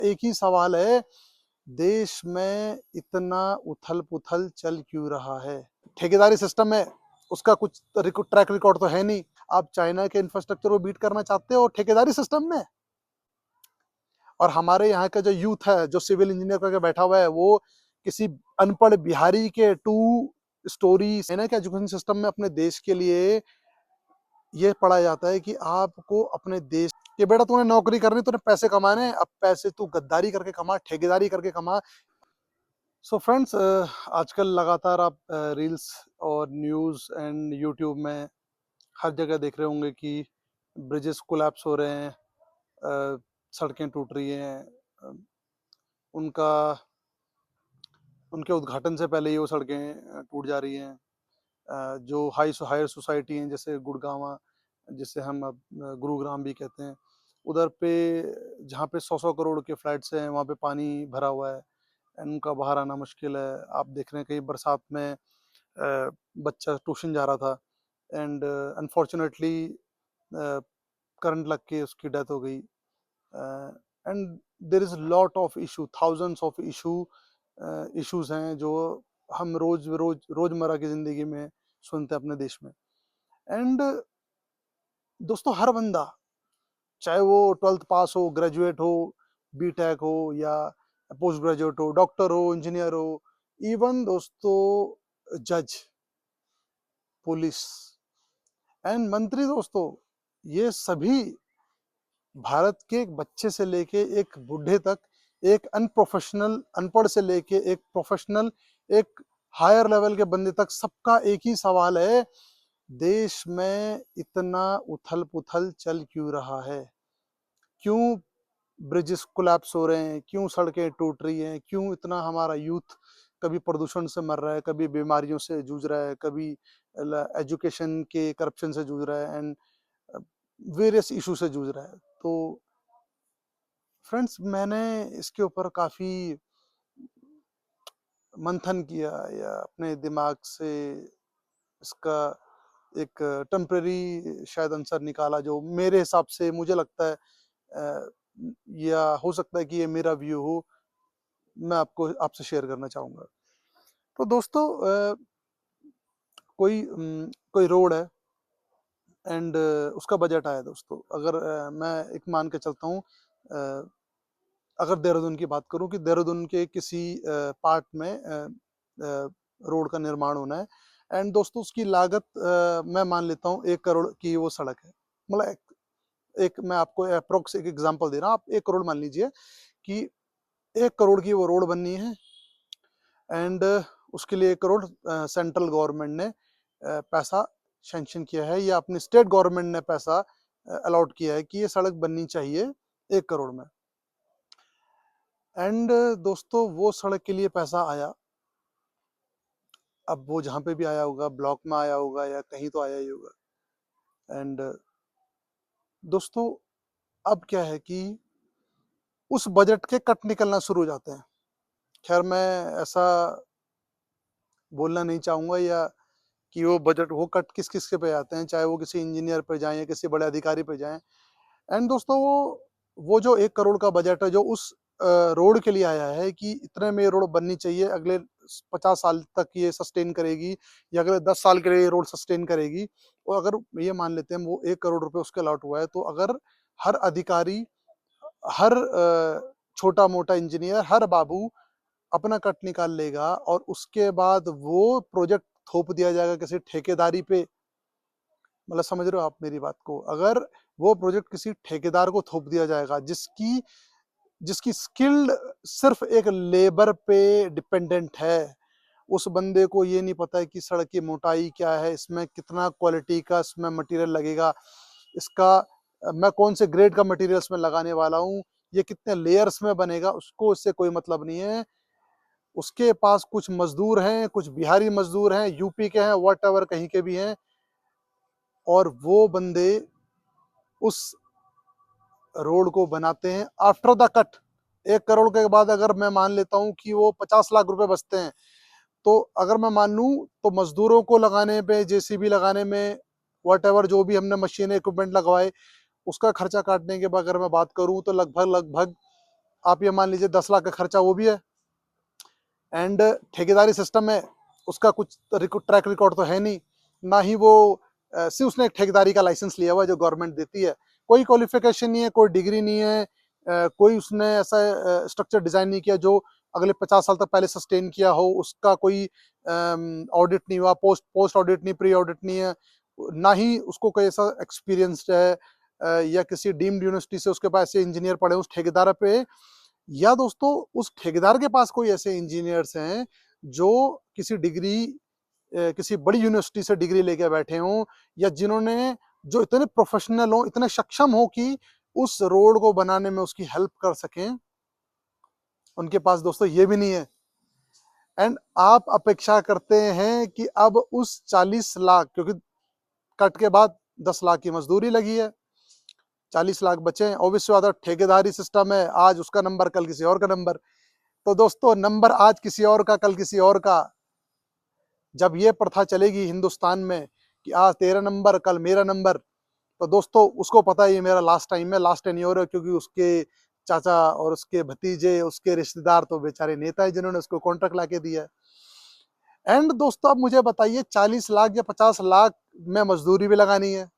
एक ही सवाल है, देश में इतना उथल-पुथल चल क्यों रहा है? ठेकेदारी सिस्टम है, उसका कुछ ट्रैक रिकॉर्ड तो है नहीं। आप चाइना के इंफ्रास्ट्रक्चर को बीट करना चाहते हो ठेकेदारी सिस्टम में? और हमारे यहाँ का जो यूथ है, जो सिविल इंजीनियर करके बैठा हुआ है, वो किसी अनपढ़ बिहारी के टू स्टोरी चाइना के एजुकेशन सिस्टम में अपने देश के लिए ये पढ़ाया जाता है कि आपको अपने देश कि बेटा तूने नौकरी करनी, तूने पैसे कमाने हैं, अब पैसे तू गद्दारी करके कमा, ठेकेदारी करके कमा। सो फ्रेंड्स, आजकल लगातार आप रील्स और न्यूज़ एंड यूट्यूब में हर जगह देख रहे होंगे कि ब्रिजेस कोलैप्स हो रहे हैं, सड़कें टूट रही हैं, उनका उनके उद्घाटन से पहले ही वो सड़कें टूट जा रही हैं। जो हायर सोसाइटी हैं जैसे गुड़गांव, जिसे हम अब गुरुग्राम भी कहते हैं, उधर पे जहाँ पे 100-100 करोड़ के फ्लैट्स हैं, वहाँ पे पानी भरा हुआ है, उनका बाहर आना मुश्किल है। आप देख रहे हैं कहीं बरसात में बच्चा ट्यूशन जा रहा था एंड अनफॉर्चुनेटली करंट लग के उसकी डेथ हो गई। And there is lot of issue, thousands of issues हैं जो हम रोजमर्रा की जिंदगी में सुनते हैं अपने देश में। एंड दोस्तों, हर बंदा, चाहे वो 12th पास हो, ग्रेजुएट हो, बीटेक हो या पोस्ट ग्रेजुएट हो, डॉक्टर हो, इंजीनियर हो, इवन दोस्तों जज, पुलिस एंड मंत्री, दोस्तों ये सभी भारत के एक बच्चे से लेके एक बूढ़े तक, एक अनप्रोफेशनल अनपढ़ से लेके एक प्रोफेशनल, एक हायर लेवल के बंदे तक, सबका एक ही सवाल है, देश में इतना उथल पुथल चल क्यों रहा है? क्यों ब्रिजेस कोलैप्स हो रहे हैं? क्यों सड़कें टूट रही हैं? क्यों इतना हमारा यूथ कभी प्रदूषण से मर रहा है, कभी बीमारियों से जूझ रहा है, कभी एजुकेशन के करप्शन से जूझ रहा है एंड वेरियस इशू से जूझ रहा है। तो फ्रेंड्स, मैंने इसके ऊपर काफ़ी मंथन किया या अपने दिमाग से इसका एक टेम्परेरी शायद आंसर निकाला, जो मेरे हिसाब से मुझे लगता है, या हो सकता है कि ये मेरा व्यू हो, मैं आपसे शेयर करना चाहूँगा। तो दोस्तों, कोई रोड है एंड उसका बजट आया दोस्तों। अगर मैं एक मान के चलता हूँ, अगर देहरादून की बात करूं कि देहरादून के किसी पार्ट में रोड का निर्माण होना है एंड दोस्तों उसकी लागत मैं मान लेता हूँ 1 करोड़ की वो सड़क है। मतलब एक मैं आपको अप्रोक्स एक एग्जांपल दे रहा हूँ, आप 1 करोड़ मान लीजिए कि 1 करोड़ की वो रोड बननी है एंड उसके लिए 1 करोड़ सेंट्रल गवर्नमेंट ने पैसा सैंक्शन किया है या अपनी स्टेट गवर्नमेंट ने पैसा अलॉट किया है कि ये सड़क बननी चाहिए 1 करोड़ में। एंड दोस्तों वो सड़क के लिए पैसा आया, अब वो जहाँ पे भी आया होगा, ब्लॉक में आया होगा या कहीं तो आया ही होगा। एंड दोस्तों, अब क्या है कि उस बजट के कट निकलना शुरू हो जाते हैं। खैर, मैं ऐसा बोलना नहीं चाहूंगा या कि वो बजट, वो कट किस किस के पे आते हैं, चाहे वो किसी इंजीनियर पे जाए या किसी बड़े अधिकारी पे जाए। एंड दोस्तों, वो जो 1 करोड़ का बजट है जो उस रोड के लिए आया है कि इतने में ये रोड बननी चाहिए, अगले 50 साल तक ये सस्टेन करेगी या अगले 10 साल के लिए ये रोड सस्टेन करेगी। और अगर ये मान लेते हैं वो 1 करोड़ रुपए उसके अलॉट हुआ है, तो अगर हर अधिकारी, हर छोटा मोटा इंजीनियर, हर बाबू अपना कट निकाल लेगा और उसके बाद वो प्रोजेक्ट थोप दिया जाएगा किसी ठेकेदारी पे। मतलब समझ रहे हो आप मेरी बात को? अगर वो प्रोजेक्ट किसी ठेकेदार को थोप दिया जाएगा जिसकी जिसकी स्किल्ड सिर्फ एक लेबर पे डिपेंडेंट है, उस बंदे को ये नहीं पता है कि सड़क की मोटाई क्या है, इसमें कितना क्वालिटी का इसमें मटेरियल लगेगा, इसका मैं कौन से ग्रेड का मटेरियल इसमें लगाने वाला हूँ, ये कितने लेयर्स में बनेगा, उसको इससे कोई मतलब नहीं है। उसके पास कुछ मजदूर हैं, कुछ बिहारी मजदूर हैं, यूपी के हैं, व्हाटएवर कहीं के भी हैं, और वो बंदे उस रोड को बनाते हैं आफ्टर द कट। 1 करोड़ के बाद अगर मैं मान लेता हूँ कि वो 50 लाख रुपए बचते हैं, तो अगर मैं मान लूँ तो मजदूरों को लगाने पे, जेसीबी लगाने में, व्हाटएवर जो भी हमने मशीन इक्विपमेंट लगवाए, उसका खर्चा काटने के बाद अगर मैं बात करूँ तो लगभग लगभग आप ये मान लीजिए 10 लाख का खर्चा वो भी है, एंड ठेकेदारी सिस्टम है, उसका कुछ ट्रैक रिकॉर्ड तो है नहीं, ना ही वो सिर्फ उसने एक ठेकेदारी का लाइसेंस लिया हुआ है जो गवर्नमेंट देती है, कोई क्वालिफिकेशन नहीं है, कोई डिग्री नहीं है, कोई उसने ऐसा स्ट्रक्चर डिजाइन नहीं किया जो अगले 50 साल तक पहले सस्टेन किया हो, उसका कोई ऑडिट नहीं हुआ, पोस्ट ऑडिट नहीं, प्री ऑडिट नहीं है, ना ही उसको कोई ऐसा एक्सपीरियंस्ड है या किसी डीम्ड यूनिवर्सिटी से उसके पास ऐसे इंजीनियर पढ़े उस ठेकेदार पे, या दोस्तों उस ठेकेदार के पास कोई ऐसे इंजीनियर्स हैं जो किसी डिग्री किसी बड़ी यूनिवर्सिटी से डिग्री लेके बैठे हों, या जिन्होंने जो इतने प्रोफेशनल हो, इतने सक्षम हो कि उस रोड को बनाने में उसकी हेल्प कर सकें, उनके पास दोस्तों ये भी नहीं है। एंड आप अपेक्षा करते हैं कि अब उस 40 लाख, क्योंकि कट के बाद 10 लाख की मजदूरी लगी है, 40 लाख बचे, ऑब्वियसली बात है ठेकेदारी सिस्टम है, आज उसका नंबर कल किसी और का नंबर, तो दोस्तों नंबर आज किसी और का कल किसी और का, जब ये प्रथा चलेगी हिंदुस्तान में कि आज तेरा नंबर कल मेरा नंबर, तो दोस्तों उसको पता है ये मेरा लास्ट टाइम है, लास्ट टेन्योर है, क्योंकि उसके चाचा और उसके भतीजे उसके रिश्तेदार तो बेचारे नेता है जिन्होंने उसको कॉन्ट्रैक्ट लाके दिया है। एंड दोस्तों अब मुझे बताइए 40 लाख या 50 लाख में मजदूरी भी लगानी है,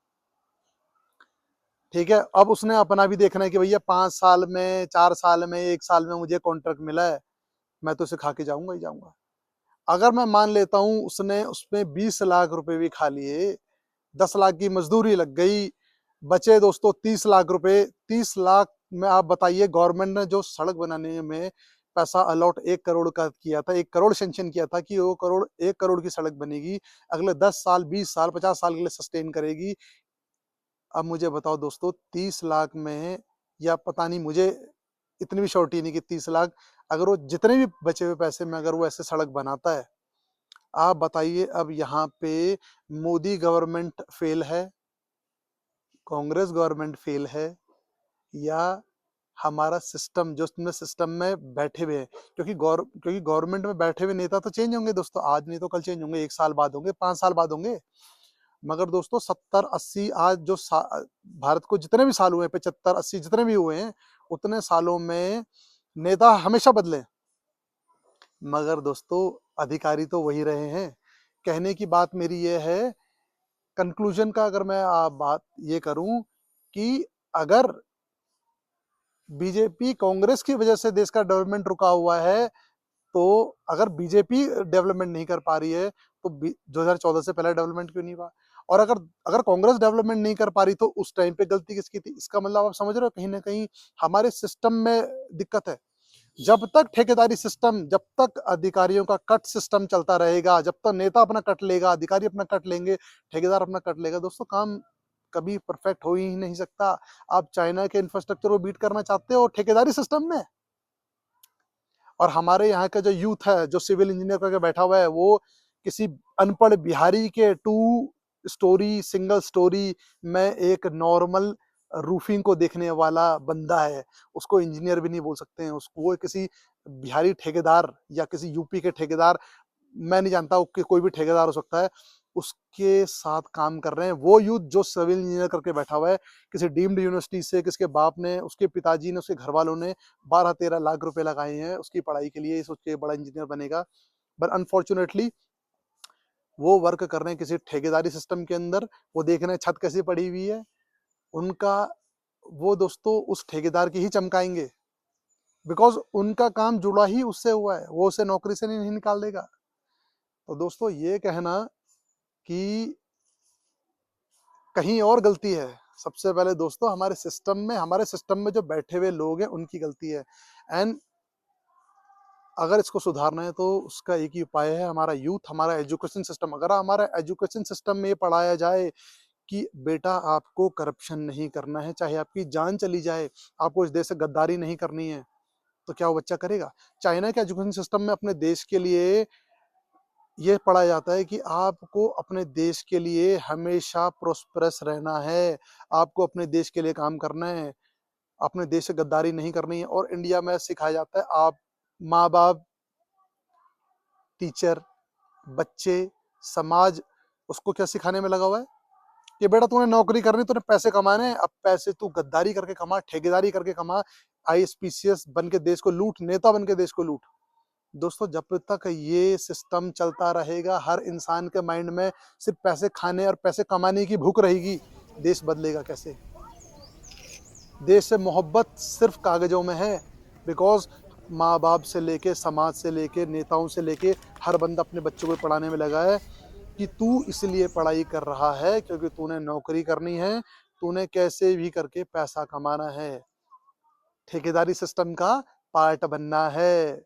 ठीक है, अब उसने अपना भी देखना है कि भैया 5 साल में 4 साल में 1 साल में मुझे कॉन्ट्रैक्ट मिला है, मैं तो इसे खा के जाऊंगा ही जाऊंगा। अगर मैं मान लेता हूं उसने उसमें 20 लाख रुपए भी खा लिए, 10 लाख की मजदूरी लग गई, बचे दोस्तों 30 लाख रुपए, 30 लाख में आप बताइए गवर्नमेंट ने जो सड़क बनाने में पैसा अलॉट 1 करोड़ का किया था, 1 करोड़ सेंक्शन किया था कि वो करोड़ 1 करोड़ की सड़क बनेगी, अगले 10 साल 20 साल 50 साल के लिए सस्टेन करेगी। अब मुझे बताओ दोस्तों 30 लाख में, या पता नहीं, मुझे इतनी भी श्योरिटी नहीं कि 30 लाख अगर वो जितने भी बचे हुए पैसे में अगर वो ऐसे सड़क बनाता है, आप बताइए अब यहाँ पे मोदी गवर्नमेंट फेल है, कांग्रेस गवर्नमेंट फेल है, या हमारा सिस्टम जो सिस्टम में बैठे हुए हैं, क्योंकि गवर्नमेंट में बैठे हुए नेता तो चेंज होंगे दोस्तों, आज नहीं तो कल चेंज होंगे, 1 साल बाद होंगे, 5 साल बाद होंगे, मगर दोस्तों 70-80 आज जो भारत को जितने भी साल हुए, 75-80 जितने भी हुए हैं, उतने सालों में नेता हमेशा बदले, मगर दोस्तों अधिकारी तो वही रहे हैं। कहने की बात मेरी ये है, कंक्लूजन का अगर मैं बात ये करूं कि अगर बीजेपी कांग्रेस की वजह से देश का डेवलपमेंट रुका हुआ है, तो अगर बीजेपी डेवलपमेंट नहीं कर पा रही है तो 2014 से पहले डेवलपमेंट क्यों नहीं हुआ, और अगर अगर कांग्रेस डेवलपमेंट नहीं कर पा रही तो उस टाइम पे गलती किसकी थी, इसका मतलब आप समझ रहे हो कहीं ना कहीं हमारे सिस्टम में दिक्कत है। जब तक ठेकेदारी सिस्टम, जब तक अधिकारियों का कट सिस्टम चलता रहेगा, जब तक नेता अपना कट लेगा, अधिकारी अपना कट लेंगे, ठेकेदार अपना कट लेगा, दोस्तों काम कभी परफेक्ट हो ही नहीं सकता। आप चाइना के इंफ्रास्ट्रक्चर को बीट करना चाहते हो ठेकेदारी सिस्टम में, और हमारे यहाँ का जो यूथ है जो सिविल इंजीनियर करके बैठा हुआ है, वो किसी अनपढ़ बिहारी के 2 स्टोरी सिंगल स्टोरी में एक नॉर्मल रूफिंग को देखने वाला बंदा है, उसको इंजीनियर भी नहीं बोल सकते हैं, उसको वो किसी बिहारी ठेकेदार या किसी यूपी के ठेकेदार, मैं नहीं जानता कि कोई भी ठेकेदार हो सकता है, उसके साथ काम कर रहे हैं वो यूथ जो सिविल इंजीनियर करके बैठा हुआ है, किसी डीम्ड यूनिवर्सिटी से, किसके बाप ने, उसके पिताजी ने, उसके घर वालों ने 12-13 लाख रुपए लगाए हैं उसकी पढ़ाई के लिए, सोच के बड़ा इंजीनियर बनेगा, बट अनफॉर्चुनेटली वो वर्क कर रहे हैं किसी ठेकेदारी सिस्टम के अंदर, वो देख रहे हैं छत कैसी पड़ी हुई है उनका, वो दोस्तों उस ठेकेदार की ही चमकाएंगे, बिकॉज उनका काम जुड़ा ही उससे हुआ है, वो उसे नौकरी से नहीं निकाल देगा। तो दोस्तों ये कहना कि कहीं और गलती है, सबसे पहले दोस्तों हमारे सिस्टम में जो बैठे हुए लोग हैं उनकी गलती है। एंड अगर इसको सुधारना है तो उसका एक ही उपाय है, हमारा यूथ, हमारा एजुकेशन सिस्टम। अगर हमारा एजुकेशन सिस्टम में ये पढ़ाया जाए कि बेटा आपको करप्शन नहीं करना है, चाहे आपकी जान चली जाए, आपको इस देश से गद्दारी नहीं करनी है, तो क्या वो बच्चा करेगा? चाइना के एजुकेशन सिस्टम में अपने देश के लिए ये पढ़ाया जाता है कि आपको अपने देश के लिए हमेशा प्रोस्पेरस रहना है, आपको अपने देश के लिए काम करना है, अपने देश से गद्दारी नहीं करनी है। और इंडिया में सिखाया जाता है, आप माँ बाप, टीचर, बच्चे, समाज उसको क्या सिखाने में लगा हुआ है कि बेटा तूने नौकरी करनी, तूने पैसे कमाने हैं, अब पैसे तू गद्दारी करके कमा, ठेकेदारी करके कमा, आईएसपीसीएस बन के देश को लूट, नेता बन के देश को लूट। दोस्तों जब तक ये सिस्टम चलता रहेगा, हर इंसान के माइंड में सिर्फ पैसे खाने और पैसे कमाने की भूख रहेगी, देश बदलेगा कैसे? देश से मोहब्बत सिर्फ कागजों में है, बिकॉज माँ बाप से लेके, समाज से लेके, नेताओं से लेके हर बंदा अपने बच्चों को पढ़ाने में लगा है कि तू इसलिए पढ़ाई कर रहा है क्योंकि तूने नौकरी करनी है, तूने कैसे भी करके पैसा कमाना है, ठेकेदारी सिस्टम का पार्ट बनना है।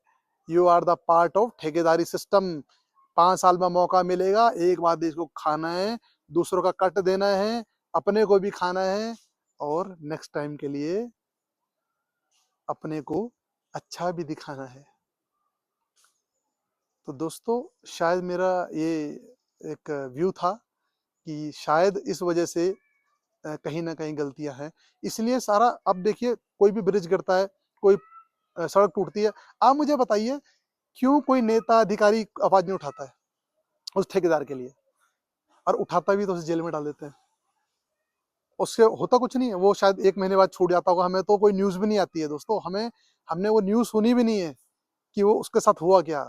You are the part of ठेकेदारी सिस्टम। 5 साल में मौका मिलेगा, एक बार देश को खाना है, दूसरों का कट देना है, अपने को भी खाना है और नेक्स्ट टाइम के लिए अपने को अच्छा भी दिखाना है। तो दोस्तों शायद मेरा ये एक व्यू था कि शायद इस वजह से कहीं ना कहीं गलतियां हैं, इसलिए सारा। अब देखिए कोई भी ब्रिज गिरता है, कोई सड़क टूटती है, आप मुझे बताइए क्यों कोई नेता अधिकारी आवाज नहीं उठाता है उस ठेकेदार के लिए, और उठाता भी तो उसे जेल में डाल देते हैं। उससे होता कुछ नहीं है, वो शायद 1 महीने बाद छूट जाता होगा, हमें तो कोई न्यूज भी नहीं आती है दोस्तों, हमने वो न्यूज सुनी भी नहीं है कि वो उसके साथ हुआ क्या।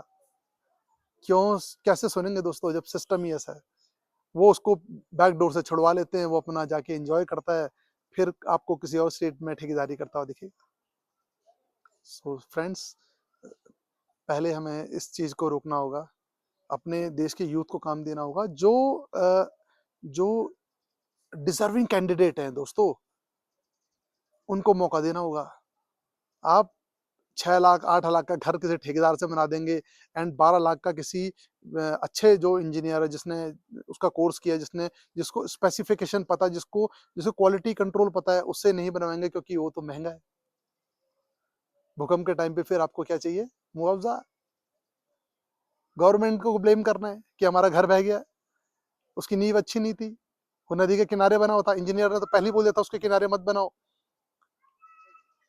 क्यों, कैसे सुनेंगे दोस्तों जब सिस्टम ही ऐसा है। वो उसको बैक डोर से छुड़वा लेते हैं, वो अपना जाके एंजॉय करता है, फिर आपको किसी और स्टेट में ठेकेदारी करता हुआ दिखेगा। सो फ्रेंड्स, पहले हमें इस चीज को रोकना होगा, अपने देश के यूथ को काम देना होगा, जो डिजर्विंग कैंडिडेट हैं दोस्तों, उनको मौका देना होगा। आप 6 लाख 8 लाख का घर किसी ठेकेदार से बना देंगे एंड 12 लाख का किसी अच्छे जो इंजीनियर है, जिसने उसका कोर्स किया, जिसको स्पेसिफिकेशन पता, जिसको क्वालिटी कंट्रोल पता है, उससे नहीं बनवाएंगे क्योंकि वो तो महंगा है। भूकंप के टाइम पे फिर आपको क्या चाहिए? मुआवजा। गवर्नमेंट को ब्लेम करना है कि हमारा घर बह गया, उसकी नींव अच्छी नहीं थी, वो नदी के किनारे बना होता, इंजीनियर ने तो पहले ही बोल दिया था उसके किनारे मत बनाओ।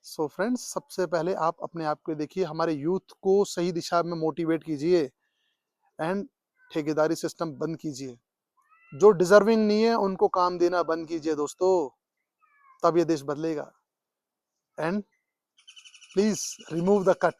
सो फ्रेंड्स, सबसे पहले आप अपने आप को देखिए, हमारे यूथ को सही दिशा में मोटिवेट कीजिए एंड ठेकेदारी सिस्टम बंद कीजिए। जो डिजर्विंग नहीं है उनको काम देना बंद कीजिए दोस्तों, तब ये देश बदलेगा। And please remove the cut.